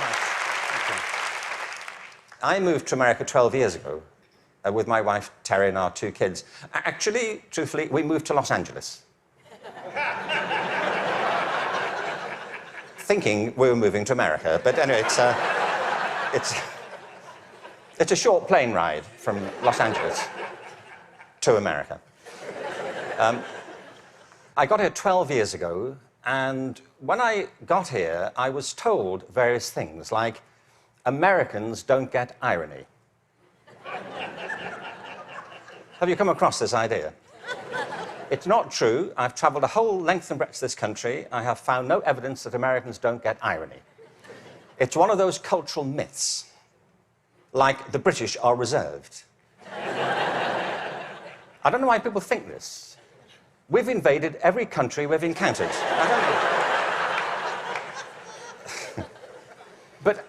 much. Thank you. I moved to America 12 years ago with my wife, Terry, and our 2 kids. Actually, truthfully, we moved to Los Angeles. Thinking we were moving to America, but anyway, it's a short plane ride from Los Angeles to America. I got here 12 years ago, and when I got here, I was told various things, like, Americans don't get irony. Have you come across this idea? It's not true. I've traveled a whole length and breadth of this country. I have found no evidence that Americans don't get irony. It's one of those cultural myths, like the British are reserved. I don't know why people think this. We've invaded every country we've encountered. I don't know. But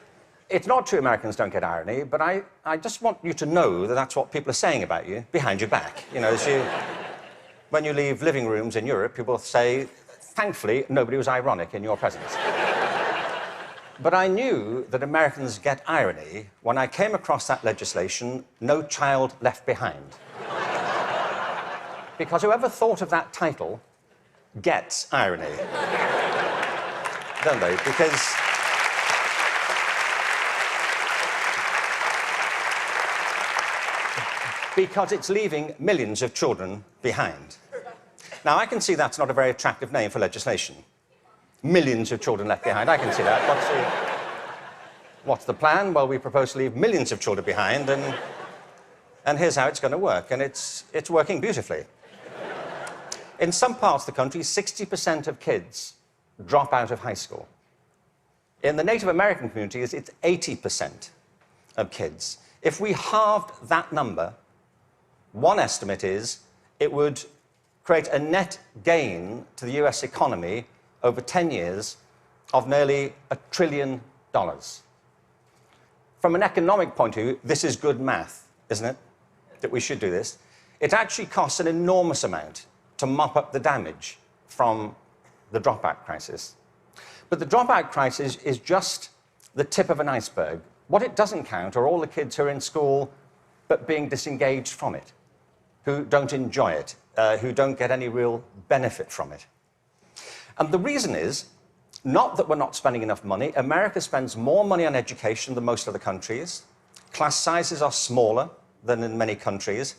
it's not true Americans don't get irony, but I just want you to know that that's what people are saying about you behind your back. You know, when you leave living rooms in Europe, people say, thankfully, nobody was ironic in your presence. But I knew that Americans get irony when I came across that legislation, No Child Left Behind. Because whoever thought of that title gets irony. Don't they? Because it's leaving millions of children behind. Now, I can see that's not a very attractive name for legislation. Millions of children left behind. I can see that. What's the plan? Well, we propose to leave millions of children behind, and here's how it's going to work. And it's working beautifully. In some parts of the country, 60% of kids drop out of high school. In the Native American communities, it's 80% of kids. If we halved that number, one estimate is it would create a net gain to the US economy over 10 years of nearly $1 trillion. From an economic point of view, this is good math, isn't it? That we should do this. It actually costs an enormous amount to mop up the damage from the dropout crisis. But the dropout crisis is just the tip of an iceberg. What it doesn't count are all the kids who are in school but being disengaged from it, who don't enjoy it, who don't get any real benefit from it. And the reason is not that we're not spending enough money. America spends more money on education than most other countries. Class sizes are smaller than in many countries.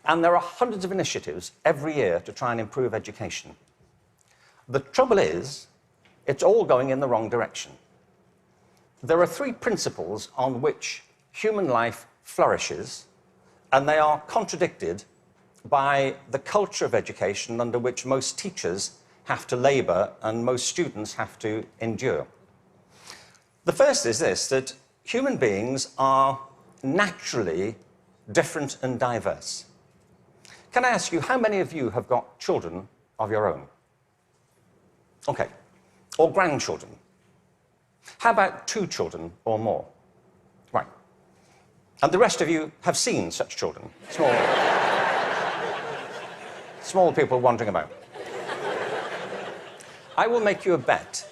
And there are hundreds of initiatives every year to try and improve education. The trouble is, it's all going in the wrong direction. There are 3 principles on which human life flourishes, and they are contradicted by the culture of education under which most teachers have to labor and most students have to endure. The first is this, that human beings are naturally different and diverse. Can I ask you, how many of you have got children of your own? Okay. Or grandchildren? How about 2 children or more? Right. And the rest of you have seen such children? Small people wandering about. I will make you a bet,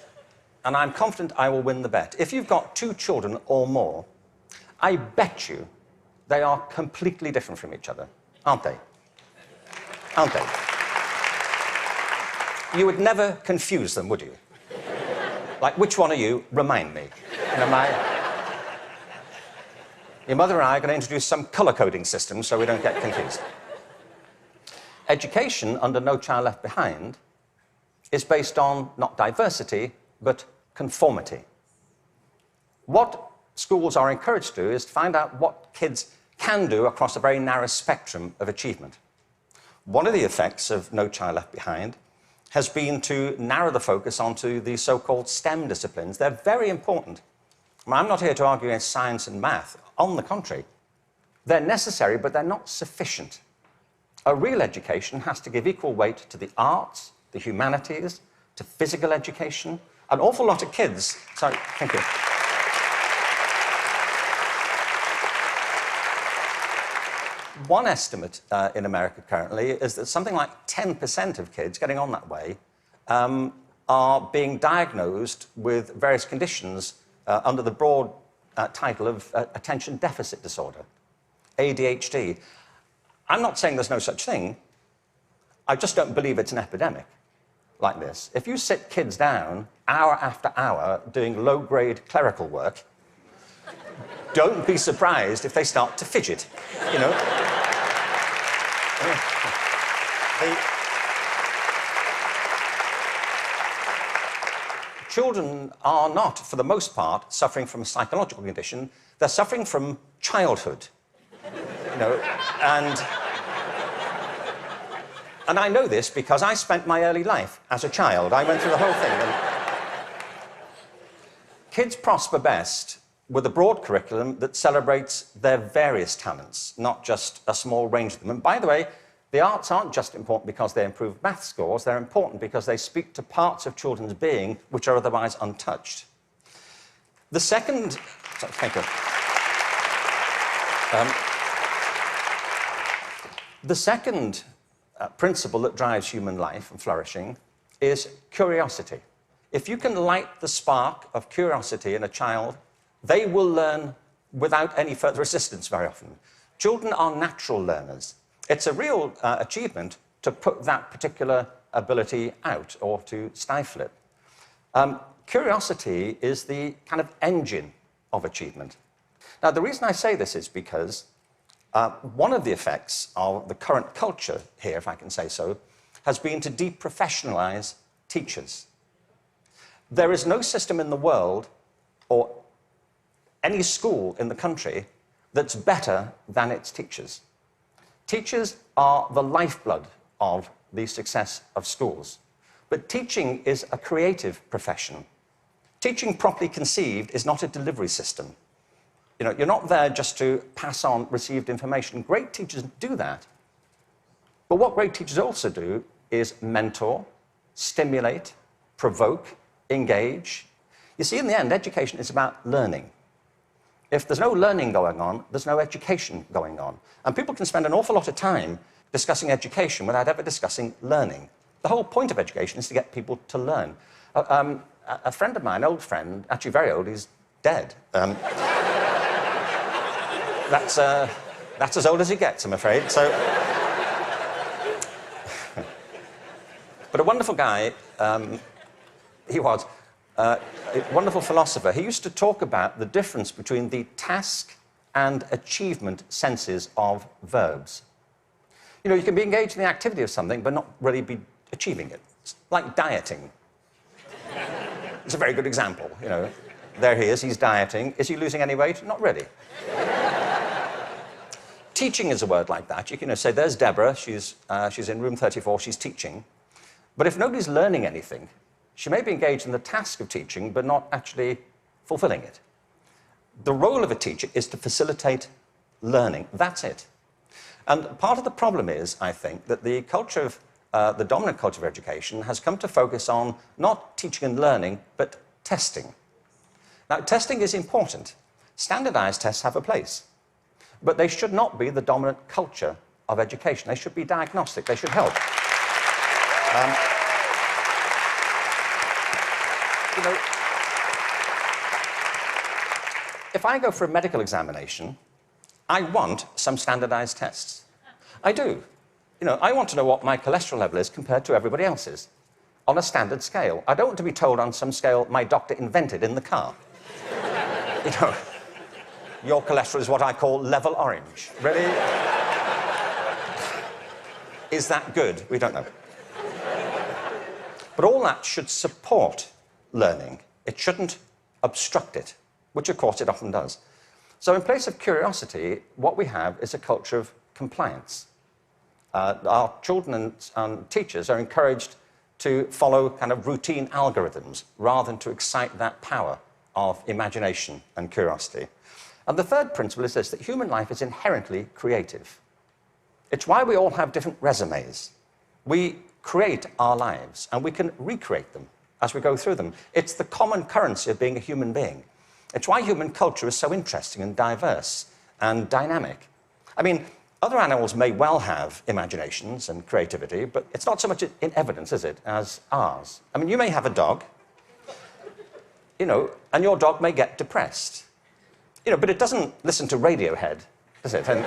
and I'm confident I will win the bet. If you've got 2 children or more, I bet you they are completely different from each other, aren't they? Aren't they? You would never confuse them, would you? Like, which one are you? Remind me. You know, your mother and I are going to introduce some colour-coding system so we don't get confused. Education under No Child Left Behind is based on not diversity, but conformity. What schools are encouraged to do is to find out what kids can do across a very narrow spectrum of achievement. One of the effects of No Child Left Behind has been to narrow the focus onto the so-called STEM disciplines. They're very important. I'm not here to argue against science and math. On the contrary, they're necessary, but they're not sufficient. A real education has to give equal weight to the arts, the humanities, to physical education. An awful lot of kids... Sorry, thank you. One estimate in America currently is that something like 10% of kids getting on that way are being diagnosed with various conditions under the broad title of attention deficit disorder, ADHD. I'm not saying there's no such thing. I just don't believe it's an epidemic like this. If you sit kids down hour after hour doing low-grade clerical work, don't be surprised if they start to fidget, you know. Children are not, for the most part, suffering from a psychological condition. They're suffering from childhood, you know, and I know this because I spent my early life as a child. I went through the whole thing. And kids prosper best with a broad curriculum that celebrates their various talents, not just a small range of them. And by the way, the arts aren't just important because they improve math scores, they're important because they speak to parts of children's being which are otherwise untouched. The second... Sorry, thank you. The second principle that drives human life and flourishing is curiosity. If you can light the spark of curiosity in a child, they will learn without any further assistance very often. Children are natural learners. It's a real achievement to put that particular ability out or to stifle it. Curiosity is the kind of engine of achievement. Now, the reason I say this is because one of the effects of the current culture here, if I can say so, has been to deprofessionalize teachers. There is no system in the world or any school in the country that's better than its teachers. Teachers are the lifeblood of the success of schools. But teaching is a creative profession. Teaching properly conceived is not a delivery system. You know, you're not there just to pass on received information. Great teachers do that. But what great teachers also do is mentor, stimulate, provoke, engage. You see, in the end, education is about learning. If there's no learning going on, there's no education going on. And people can spend an awful lot of time discussing education without ever discussing learning. The whole point of education is to get people to learn. A friend of mine, an old friend, actually very old, he's dead. That's as old as he gets, I'm afraid. So, but a wonderful guy, he was. A wonderful philosopher. He used to talk about the difference between the task and achievement senses of verbs. You know, you can be engaged in the activity of something, but not really be achieving it. It's like dieting. It's a very good example, you know. There he is, he's dieting. Is he losing any weight? Not really. Teaching is a word like that. You can say, there's Deborah, she's in room 34, she's teaching. But if nobody's learning anything, she may be engaged in the task of teaching, but not actually fulfilling it. The role of a teacher is to facilitate learning. That's it. And part of the problem is, I think, that the culture of, the dominant culture of education has come to focus on not teaching and learning, but testing. Now, testing is important. Standardized tests have a place. But they should not be the dominant culture of education. They should be diagnostic. They should help. You know, if I go for a medical examination, I want some standardized tests. I do. You know, I want to know what my cholesterol level is compared to everybody else's on a standard scale. I don't want to be told on some scale my doctor invented in the car. You know, your cholesterol is what I call level orange. Really? Is that good? We don't know. But all that should support learning. It shouldn't obstruct it, which of course it often does. So in place of curiosity, what we have is a culture of compliance. Our children and teachers are encouraged to follow kind of routine algorithms rather than to excite that power of imagination and curiosity. And the third principle is this, that human life is inherently creative. It's why we all have different resumes. We create our lives, and we can recreate them as we go through them. It's the common currency of being a human being. It's why human culture is so interesting and diverse and dynamic. I mean, other animals may well have imaginations and creativity, but it's not so much in evidence, is it, as ours. I mean, you may have a dog, you know, and your dog may get depressed. You know, but it doesn't listen to Radiohead, does it? And,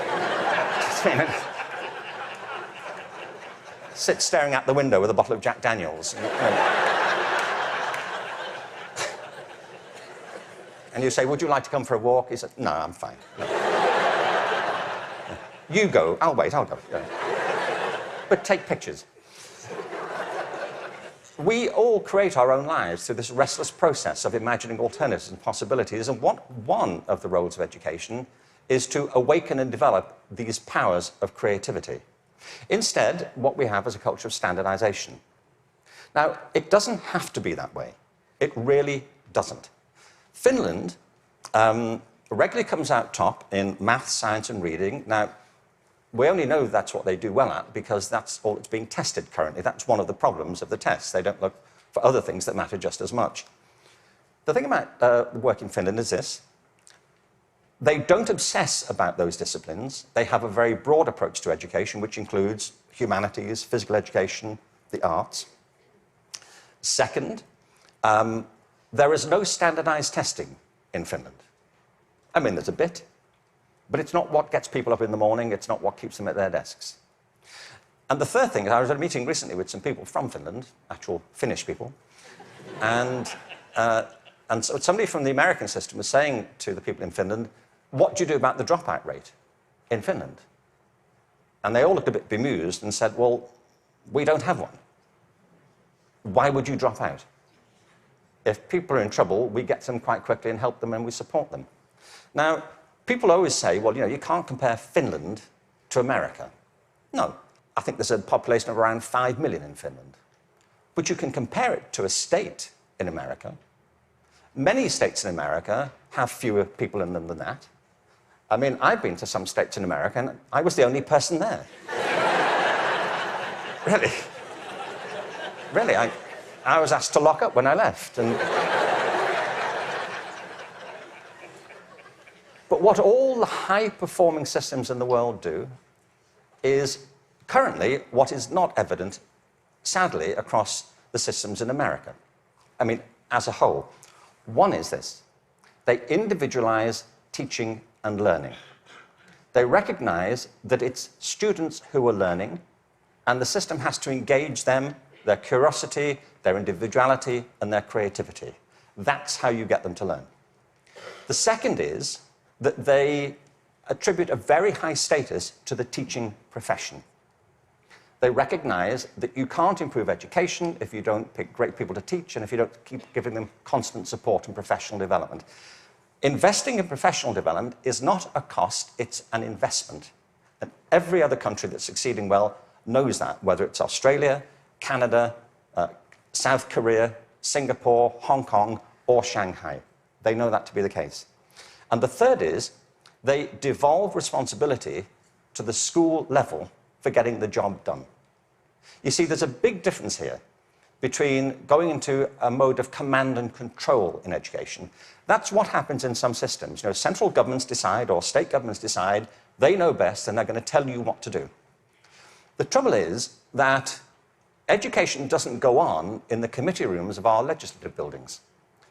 sit staring out the window with a bottle of Jack Daniels. And you say, would you like to come for a walk? He said, no, I'm fine. No. You go. I'll wait, I'll go. But take pictures. We all create our own lives through this restless process of imagining alternatives and possibilities, and one of the roles of education is to awaken and develop these powers of creativity. Instead, what we have is a culture of standardization. Now, it doesn't have to be that way. It really doesn't. Finland regularly comes out top in maths, science, and reading. Now, we only know that's what they do well at because that's all that's being tested currently. That's one of the problems of the tests. They don't look for other things that matter just as much. The thing about work in Finland is this. They don't obsess about those disciplines. They have a very broad approach to education, which includes humanities, physical education, the arts. Second, there is no standardized testing in Finland. I mean, there's a bit, but it's not what gets people up in the morning. It's not what keeps them at their desks. And the third thing is, I was at a meeting recently with some people from Finland, actual Finnish people, and so somebody from the American system was saying to the people in Finland, what do you do about the dropout rate in Finland? And they all looked a bit bemused and said, well, we don't have one. Why would you drop out? If people are in trouble, we get them quite quickly and help them and we support them. Now, people always say, well, you know, you can't compare Finland to America. No, I think there's a population of around 5 million in Finland. But you can compare it to a state in America. Many states in America have fewer people in them than that. I mean, I've been to some states in America and I was the only person there. Really. Really, I was asked to lock up when I left. But what all the high-performing systems in the world do is currently what is not evident, sadly, across the systems in America. I mean, as a whole. One is this. They individualize teaching and learning. They recognize that it's students who are learning, and the system has to engage them, their curiosity, their individuality, and their creativity. That's how you get them to learn. The second is that they attribute a very high status to the teaching profession. They recognize that you can't improve education if you don't pick great people to teach and if you don't keep giving them constant support and professional development. Investing in professional development is not a cost, it's an investment. And every other country that's succeeding well knows that, whether it's Australia, Canada, South Korea, Singapore, Hong Kong, or Shanghai. They know that to be the case. And the third is they devolve responsibility to the school level for getting the job done. You see, there's a big difference here between going into a mode of command and control in education. That's what happens in some systems. You know, central governments decide or state governments decide, they know best and they're going to tell you what to do. The trouble is that education doesn't go on in the committee rooms of our legislative buildings.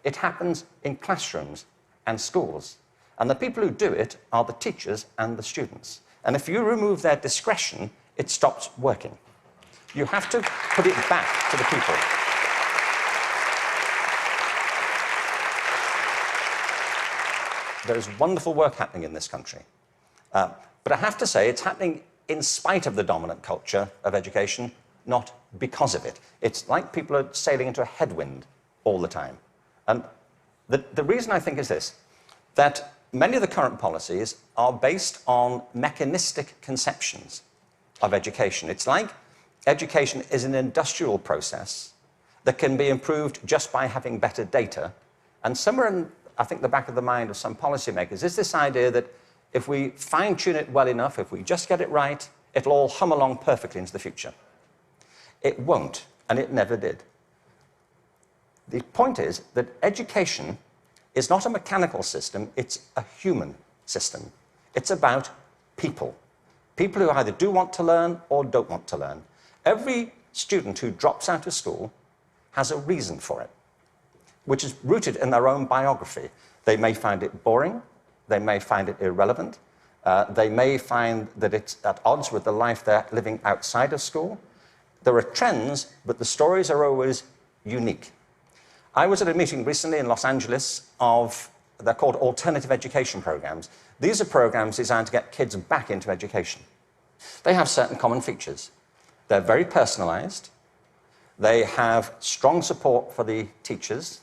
It happens in classrooms and schools. And the people who do it are the teachers and the students. And if you remove their discretion, it stops working. You have to put it back to the people. There is wonderful work happening in this country. But I have to say, it's happening in spite of the dominant culture of education, not because of it. It's like people are sailing into a headwind all the time. And the reason I think is this, that many of the current policies are based on mechanistic conceptions of education. It's like education is an industrial process that can be improved just by having better data. And somewhere in, I think, the back of the mind of some policymakers is this idea that if we fine-tune it well enough, if we just get it right, it'll all hum along perfectly into the future. It won't, and it never did. The point is that education is not a mechanical system, it's a human system. It's about people. People who either do want to learn or don't want to learn. Every student who drops out of school has a reason for it. which is rooted in their own biography. They may find it boring, they may find it irrelevant, they may find that it's at odds with the life they're living outside of school. There are trends, but the stories are always unique. I was at a meeting recently in Los Angeles they're called alternative education programs. These are programs designed to get kids back into education. They have certain common features. They're very personalized. They have strong support for the teachers,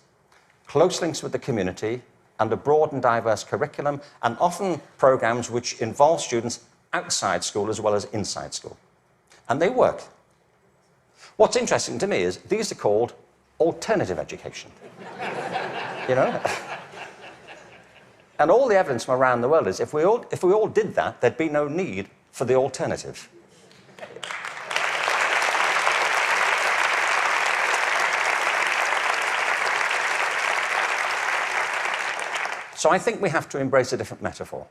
close links with the community, and a broad and diverse curriculum, and often programs which involve students outside school as well as inside school. And they work. What's interesting to me is these are called alternative education. You know? And all the evidence from around the world is if we all did that, there'd be no need for the alternative. So I think we have to embrace a different metaphor.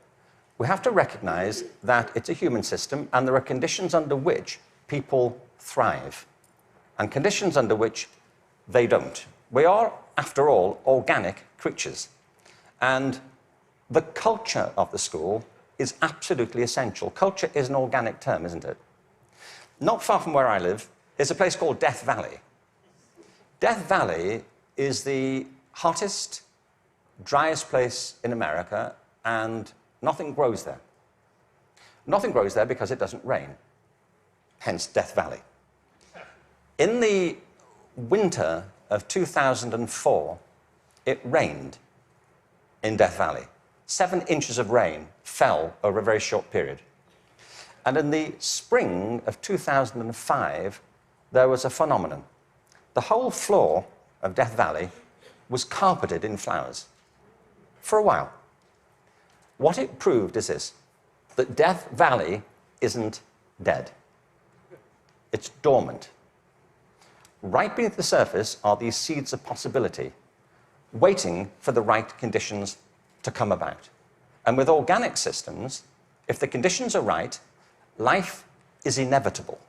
We have to recognize that it's a human system and there are conditions under which people thrive and conditions under which they don't. We are, after all, organic creatures. And the culture of the school is absolutely essential. Culture is an organic term, isn't it? Not far from where I live is a place called Death Valley. Death Valley is the hottest, driest place in America, and nothing grows there. Nothing grows there because it doesn't rain, hence Death Valley. In the winter of 2004, it rained in Death Valley. 7 inches of rain fell over a very short period. And in the spring of 2005, there was a phenomenon. The whole floor of Death Valley was carpeted in flowers for a while. What it proved is this, that Death Valley isn't dead. It's dormant. Right beneath the surface are these seeds of possibility, waiting for the right conditions to come about. And with organic systems, if the conditions are right, life is inevitable.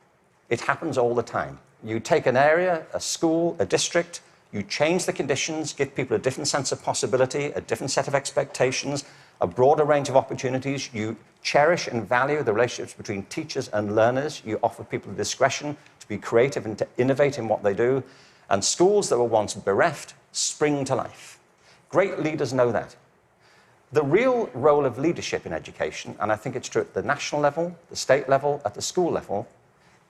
It happens all the time. You take an area, a school, a district, you change the conditions, give people a different sense of possibility, a different set of expectations, a broader range of opportunities. You cherish and value the relationships between teachers and learners. You offer people the discretion to be creative and to innovate in what they do. And schools that were once bereft spring to life. Great leaders know that. The real role of leadership in education, and I think it's true at the national level, the state level, at the school level,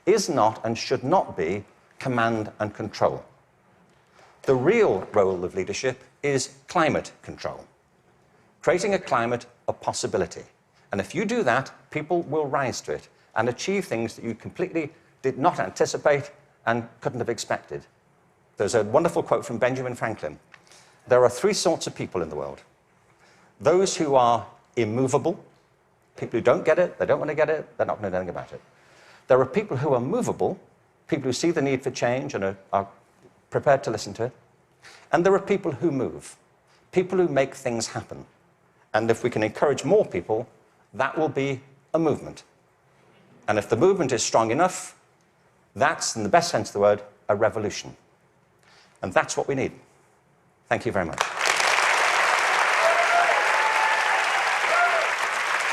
is not and should not be command and control. The real role of leadership is climate control, creating a climate of possibility. And if you do that, people will rise to it and achieve things that you completely did not anticipate and couldn't have expected. There's a wonderful quote from Benjamin Franklin. There are 3 sorts of people in the world. Those who are immovable, people who don't get it, they don't want to get it, they're not going to do anything about it. There are people who are movable, people who see the need for change and are prepared to listen to it. And there are people who move, people who make things happen. And if we can encourage more people, that will be a movement. And if the movement is strong enough, that's, in the best sense of the word, a revolution. And that's what we need. Thank you very much.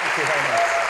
Thank you very much.